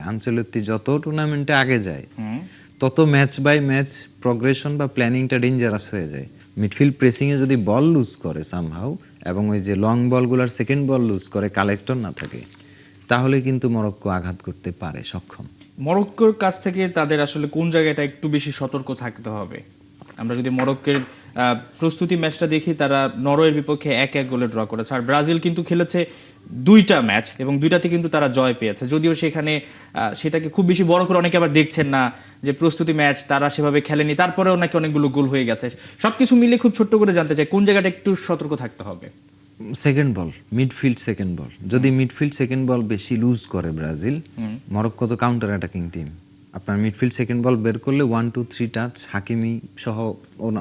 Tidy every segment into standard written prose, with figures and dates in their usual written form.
Ancelotti যত টুর্নামেন্টে আগে যায় তত ম্যাচ বাই ম্যাচ প্রগ্রেশন বা প্ল্যানিংটা ডেঞ্জারাস হয়ে যায়। মিডফিল্ড প্রেসিংয়ে যদি বল লুজ করে সামহাউ এবং ওই যে লং বলগুলোর সেকেন্ড বল লুজ করে কালেক্টর না থাকে, তাহলে কিন্তু মরক্কো আঘাত করতে পারে সক্ষম। মরক্কোর কাছ থেকে তাদের আসলে কোন জায়গাটা একটু বেশি সতর্ক থাকতে হবে? আমরা যদি মরক্কোর প্রস্তুতি ম্যাচটা দেখি, তারা নরওয়ের বিপক্ষে 1-1 গোলে ড্র করেছে। আর ব্রাজিল কিন্তু খেলেছে 2টা ম্যাচ এবং 2টাতে কিন্তু তারা জয় পেয়েছে। যদিও সেখানে সেটাকে খুব বেশি বড় করে অনেকে আবার দেখছেন না যে প্রস্তুতি ম্যাচ তারা সেভাবে খেলেনি, তারপরেও নাকি অনেকগুলো গোল হয়ে গেছে। সবকিছু মিলে খুব ছোট্ট করে জানতে চাই কোন জায়গাটা একটু সতর্ক থাকতে হবে। সেকেন্ড বল, মিডফিল্ড সেকেন্ড বল, যদি মিডফিল্ড সেকেন্ড বল বেশি লুজ করে ব্রাজিল, মরক্কো তো কাউন্টার অ্যাটাকিং টিম, আপনার মিডফিল্ড সেকেন্ড বল বের করলে 1-2-3 টাচ, হাকিমি সহ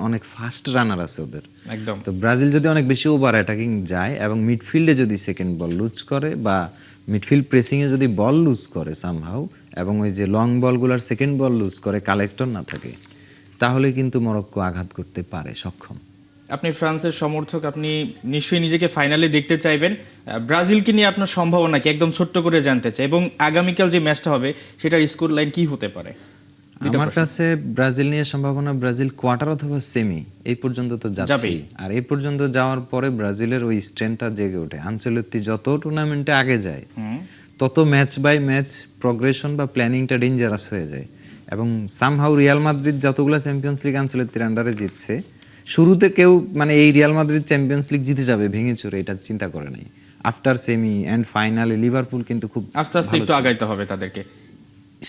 অনেক ফাস্ট রানার আছে ওদের একদম। তো ব্রাজিল যদি অনেক বেশি ওভার অ্যাটাকিং যায় এবং মিডফিল্ডে যদি সেকেন্ড বল লুজ করে বা মিডফিল্ড প্রেসিংয়ে যদি বল লুজ করে সামহাউ এবং ওই যে লং বলগুলোর সেকেন্ড বল লুজ করে কালেক্টর না থাকে, তাহলে কিন্তু মরক্কো আঘাত করতে পারে সক্ষম। আপনি ফ্রান্সের সমর্থক, আপনি নিশ্চয়ই নিজেকে ফাইনালে দেখতে চাইবেন। ব্রাজিলকে নিয়ে আপনার সম্ভাবনা কি একদম ছোট্ট করে জানতে চাই, এবং আগামীকাল যে ম্যাচটা হবে সেটার স্কোর লাইন কি হতে পারে? আমার কাছে ব্রাজিল নিয়ে সম্ভাবনা ব্রাজিল কোয়ার্টার অথবা সেমি এই পর্যন্ত তো যাচ্ছে, আর এই পর্যন্ত যাওয়ার পরে ব্রাজিলের ওই স্ট্রেংথটা জেগে ওঠে। আনচেলত্তি যত টুর্নামেন্টে আগে যায় তত ম্যাচ বাই ম্যাচ প্রগ্রেশন বা প্ল্যানিংটা ডেঞ্জারাস হয়ে যায়। এবং সামহাউ রিয়াল মাদ্রিদ যতগুলো চ্যাম্পিয়ন্স লিগ আনচেলত্তির আন্ডারে জিতছে, শুরুতে কেউ মানে এই রিয়াল মাদ্রিদ চ্যাম্পিয়ন্স লিগ জিতে যাবে ভেঙে চুরে এটা চিন্তা করে নাই। আফটার সেমি অ্যান্ড ফাইনালে লিভারপুল কিন্তু খুব আস্তে আস্তে একটু আগাইতে হবে তাদেরকে,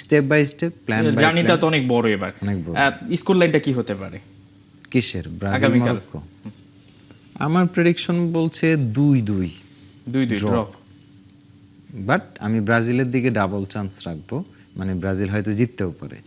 step by step, plan by জার্নিটা তো অনেক বড়। এবার অনেক বড়। স্কোর লাইনটা কি হতে পারে কিসের ব্রাজিল আগামীকাল? মরক্কো আমার প্রেডিকশন বলছে 2-2 2-2 ড্র। বাট আমি ব্রাজিলের দিকে ডাবল চান্স রাখবো, মানে ব্রাজিল হয়তো জিততেও পারে।